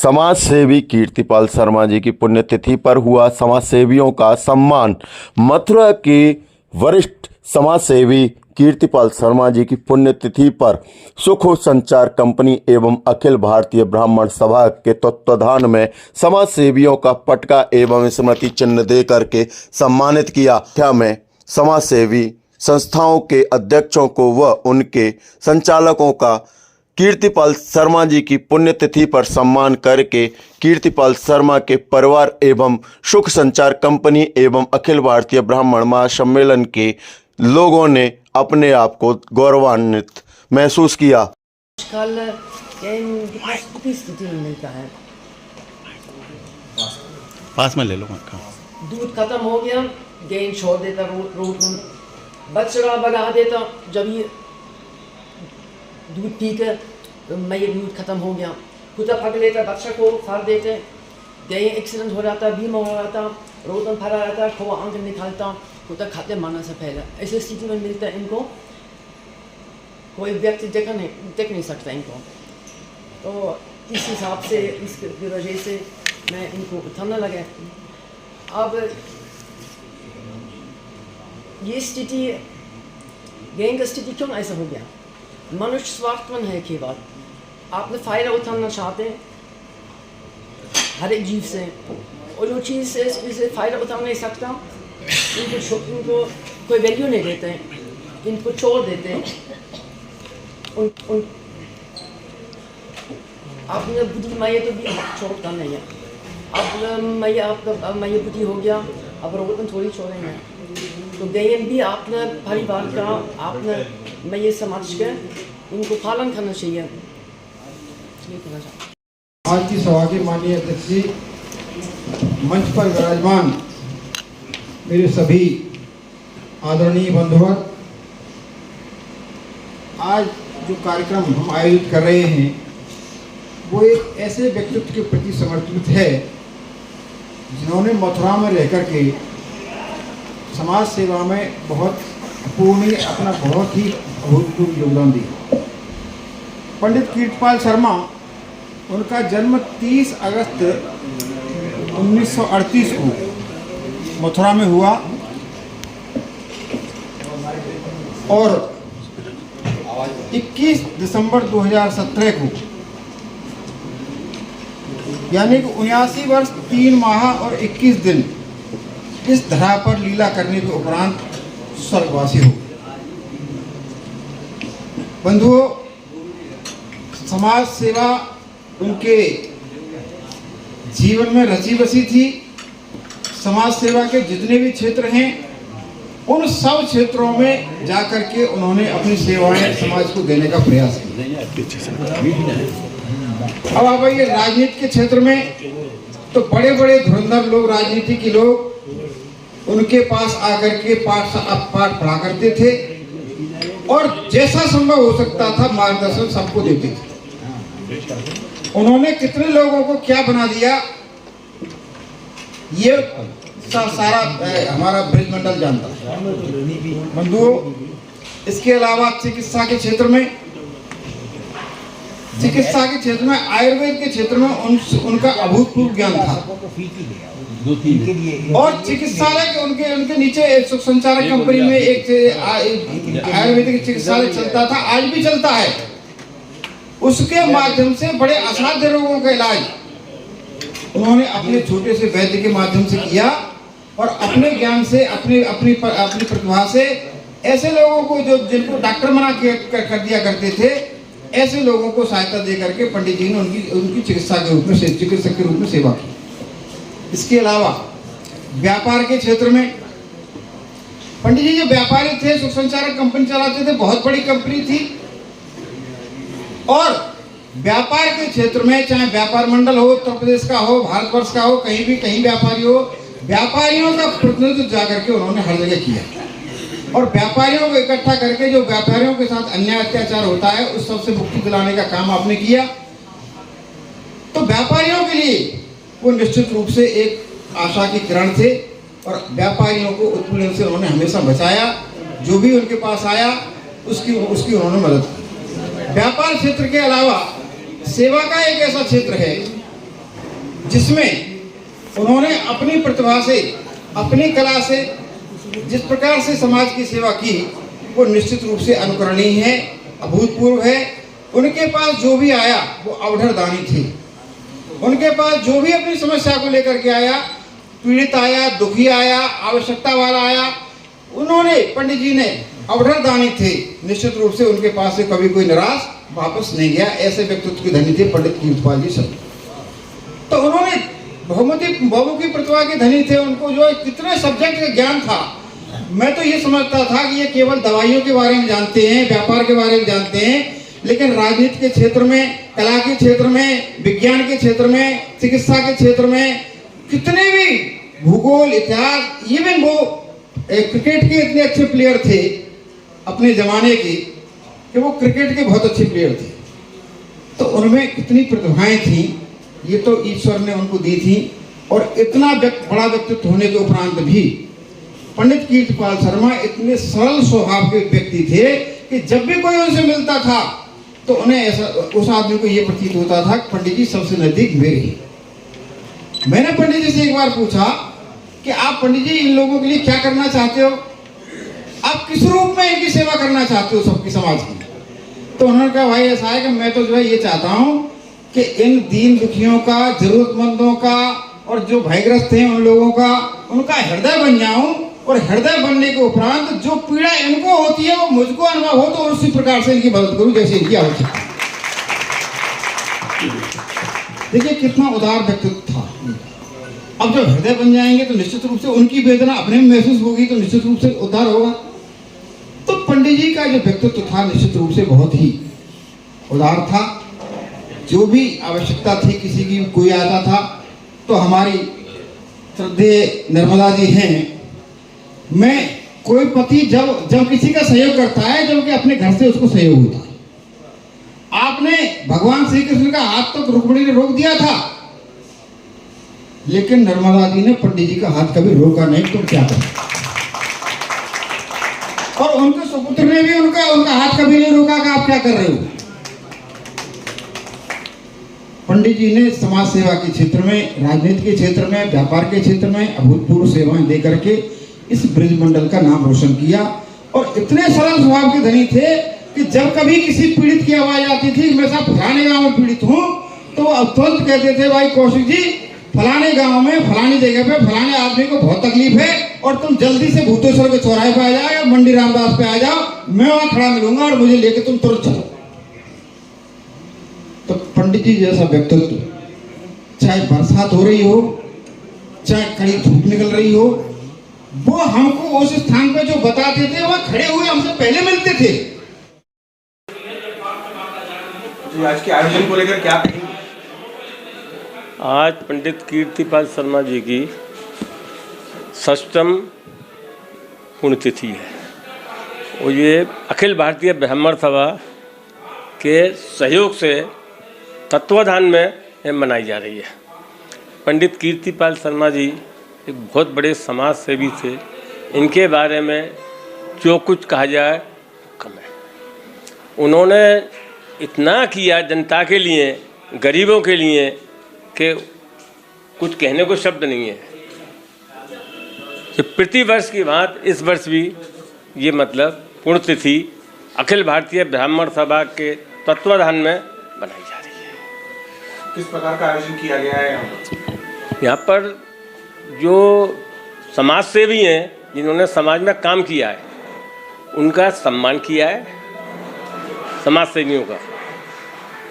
समाज सेवी कीर्तिपाल शर्मा जी की पुण्यतिथि पर हुआ समाज सेवियों का सम्मान। मथुरा के वरिष्ठ समाज सेवी कीर्तिपाल शर्मा जी की पुण्यतिथि पर सुख संचार कंपनी एवं अखिल भारतीय ब्राह्मण सभा के तत्वाधान में समाज सेवियों का पटका एवं स्मृति चिन्ह दे करके सम्मानित किया। क्या में समाज सेवी संस्थाओं के अध्यक्षों को व उनके संचालकों का कीर्तिपाल शर्मा जी की पुण्यतिथि पर सम्मान करके कीर्तिपाल शर्मा के परिवार एवं सुख संचार कंपनी एवं अखिल भारतीय ब्राह्मण महासम्मेलन के लोगों ने अपने आप को गौरवान्वित महसूस किया। कल की स्थिति में मिलता है, पास में ले लो। दूध खत्म हो गया, गेंद छोड़ देता रोड में, बछड़ा भगा देता। जब ये दूध पी कर तो मैं ये दूध खत्म हो गया, कुत्ता पकड़ लेता, बच्चा को फाड़ देते, गए एक्सीडेंट हो जाता, बीमार हो जाता, रोड में फरा रहता, खोआ आंख निकालता, कुत्ता खाते मारने से पहले। ऐसी स्थिति में मिलता है इनको, कोई व्यक्ति देख नहीं सकता इनको। तो इस हिसाब से, इसकी वजह से मैं इनको उठाने लगा। अब ये स्थिति, गैंग की स्थिति क्यों ऐसा हो गया? मनुष्य स्वार्थवान है केवल, आपने फायदा उठाना चाहते हर एक जीव से, और जो चीज़ से इसे फ़ायदा उठा नहीं सकता इनको कोई वैल्यू नहीं देते, इनको छोड़ देते। आपने बुद्धि मैं तो भी छोड़ता नहीं है। अब मैं ये बुद्धि हो गया, अब रोगन थोड़ी छोड़ेंगे। तो गैन भी आपने परिवार का, आपने मैं ये समझ के इनको पालन करना चाहिए। आज की सभा के माननीय अध्यक्ष जी, मंच पर विराजमान मेरे सभी आदरणीय बंधुवर, आज जो कार्यक्रम हम आयोजित कर रहे हैं वो एक ऐसे व्यक्तित्व के प्रति समर्पित है जिन्होंने मथुरा में रहकर के समाज सेवा में बहुत अपूर्णीय अपना बहुत ही अभूतपूर्व योगदान दिया। पंडित कीर्तिपाल शर्मा, उनका जन्म 30 अगस्त 1938 को मथुरा में हुआ और 21 दिसंबर 2017 को, यानी कि 79 वर्ष 3 माह और 21 दिन इस धरा पर लीला करने के उपरांत स्वर्गवासी हो। बंधुओं, समाज सेवा उनके जीवन में रची बसी थी। समाज सेवा के जितने भी क्षेत्र हैं उन सब क्षेत्रों में जाकर के उन्होंने अपनी सेवाएं समाज को देने का प्रयास किया। अब आप आइए राजनीति के क्षेत्र में, तो बड़े बड़े धुरंधर लोग, राजनीति के लोग उनके पास आकर के पाठ पढ़ा करते थे और जैसा संभव हो सकता था मार्गदर्शन सबको देते थे। उन्होंने कितने लोगों को क्या बना दिया ये सारा हमारा ब्रजमंडल जानता है। बंधुओं, इसके अलावा चिकित्सा के क्षेत्र में आयुर्वेद के क्षेत्र में उनका अभूतपूर्व ज्ञान था और चिकित्सालय के उनके नीचे एक सुख संचारक कंपनी में एक आयुर्वेदिक चिकित्सालय चलता था, आज भी चलता है। उसके माध्यम से बड़े असाध्य रोगों का इलाज उन्होंने अपने छोटे से वैद्य के माध्यम से किया और अपने ज्ञान से, अपनी प्रतिभा से ऐसे लोगों को जो जिनको डॉक्टर मना कर दिया करते थे, ऐसे लोगों को सहायता दे करके पंडित जी ने उनकी चिकित्सक के रूप में सेवा की। इसके अलावा व्यापार के क्षेत्र में पंडित जी जो व्यापारी थे, सुख संचारक कंपनी चलाते थे, बहुत बड़ी कंपनी थी। और व्यापार के क्षेत्र में, चाहे व्यापार मंडल हो, उत्तर प्रदेश का हो, भारतवर्ष का हो, कहीं व्यापारी हो, व्यापारियों का प्रतिनिधित्व जाकर के उन्होंने हर जगह किया और व्यापारियों को इकट्ठा करके जो व्यापारियों के साथ अन्याय अत्याचार होता है उस सबसे मुक्ति दिलाने का काम आपने किया। तो व्यापारियों के लिए वो निश्चित रूप से एक आशा की किरण थे और व्यापारियों को उत्पीड़न से उन्होंने हमेशा बचाया। जो भी उनके पास आया उसकी उन्होंने मदद की। व्यापार क्षेत्र के अलावा सेवा का एक ऐसा क्षेत्र है जिसमें उन्होंने अपनी प्रतिभा से, अपनी कला से जिस प्रकार से समाज की सेवा की वो निश्चित रूप से अनुकरणीय है, अभूतपूर्व है। उनके पास जो भी आया वो अवढर दानी थे। उनके पास जो भी अपनी समस्या को लेकर के आया, पीड़ित आया, दुखी आया, आवश्यकता वाला आया, उन्होंने, पंडित जी ने अवढर दानी थे। निश्चित रूप से उनके पास से कभी कोई निराश वापस नहीं गया। ऐसे व्यक्तित्व के धनी थे पंडित कीर्तिपाल जी सब। तो उन्होंने बहुमुखी की प्रतिभा के धनी थे। उनको जो कितने सब्जेक्ट का ज्ञान था, मैं तो ये समझता था कि ये केवल दवाइयों के बारे में जानते हैं, व्यापार के बारे में जानते हैं, लेकिन राजनीति के क्षेत्र में, कला के क्षेत्र में, विज्ञान के क्षेत्र में, चिकित्सा के क्षेत्र में, कितने भी भूगोल, इतिहास, इवन वो क्रिकेट के इतने अच्छे प्लेयर थे अपने जमाने के कि वो क्रिकेट के बहुत अच्छे प्लेयर थे। तो उनमें कितनी प्रतिभाएं थी, ये तो ईश्वर ने उनको दी थी। और इतना बड़ा व्यक्तित्व होने के उपरांत भी पंडित कीर्तिपाल शर्मा इतने सरल स्वभाव के व्यक्ति थे कि जब भी कोई उनसे मिलता था तो उन्हें ऐसा, उस आदमी को ये प्रतीत होता था कि पंडित जी सबसे नजदीक मेरे ही। मैंने पंडित जी से एक बार पूछा कि आप पंडित जी इन लोगों के लिए क्या करना चाहते हो, आप किस रूप में इनकी सेवा करना चाहते हो सबकी, समाज की। तो उन्होंने कहा भाई ऐसा है कि मैं तो जो है ये चाहता हूँ कि इन दीन दुखियों का, जरूरतमंदों का और जो भयग्रस्त हैं उन लोगों का, उनका हृदय बन जाऊं, और हृदय बनने के उपरांत जो पीड़ा इनको होती है वो मुझको अनुभव हो तो उसी प्रकार से इनकी मदद करूं जैसे इनकी आवश्यकता। देखिए कितना उदार व्यक्तित्व था। अब जब हृदय बन जाएंगे तो निश्चित रूप से उनकी वेदना अपने में महसूस होगी, तो निश्चित रूप से उद्धार होगा। तो पंडित जी का जो व्यक्तित्व था निश्चित रूप से बहुत ही उदार था। जो भी आवश्यकता थी किसी की, कोई आता था तो हमारी श्रद्धेय नर्मदा जी हैं, मैं कोई पति जब किसी का सहयोग करता है जब कि अपने घर से उसको सहयोग होता है। आपने भगवान श्री कृष्ण का हाथ तो रुक्मिणी ने रोक दिया था, लेकिन नर्मदा जी ने पंडित जी का हाथ कभी रोका नहीं। तुम क्या करो, और उनके सुपुत्र ने भी उनका हाथ कभी नहीं रोका कि आप क्या कर रहे हो। पंडित जी ने समाज सेवा के क्षेत्र में, राजनीति के क्षेत्र में, व्यापार के क्षेत्र में अभूतपूर्व सेवाएं दे करके इस ब्रिज मंडल का नाम रोशन किया। और इतने सरल स्वभाव के धनी थे कि जब कभी किसी पीड़ित की आवाज आती थी, मैं साहब फलाने गांव में पीड़ित हूँ, तो वो तुरंत कहते थे भाई कौशिक जी फलाने गांव में फलानी जगह पे फलाने आदमी को बहुत तकलीफ है और तुम जल्दी से भूतेश्वर के चौराहे पे आ जाओ या मंडी रामदास पे आ जाओ, मैं वहां खड़ा मिलूंगा और मुझे लेके तुम तुरंत चलो। तो पंडित जी जैसा व्यक्तित्व, चाहे बरसात हो रही हो, चाहे कड़ी धूप निकल रही हो, वो हमको उस स्थान पे जो बताते थे वहां खड़े हुए हमसे पहले मिलते थे। जी आज के आयोजन को लेकर क्या कहेंगे? आज पंडित कीर्तिपाल शर्मा जी की 6वीं पुण्यतिथि है और ये अखिल भारतीय ब्राह्मण सभा के सहयोग से तत्वाधान में मनाई जा रही है। पंडित कीर्तिपाल शर्मा जी एक बहुत बड़े समाज सेवी थे। इनके बारे में जो कुछ कहा जाए कम है। उन्होंने इतना किया जनता के लिए, गरीबों के लिए कि कुछ कहने को शब्द नहीं है। तो प्रति वर्ष की बात इस वर्ष भी ये मतलब पुण्यतिथि अखिल भारतीय ब्राह्मण सभा के तत्वाधान में बनाई जा रही है। किस प्रकार का आयोजन किया गया है यहाँ पर? जो समाज सेवी हैं जिन्होंने समाज में काम किया है उनका सम्मान किया है, समाज सेवियों का।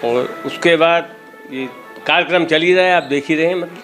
और उसके बाद ये कार्यक्रम चल ही रहा है, आप देख ही रहे हैं। मतलब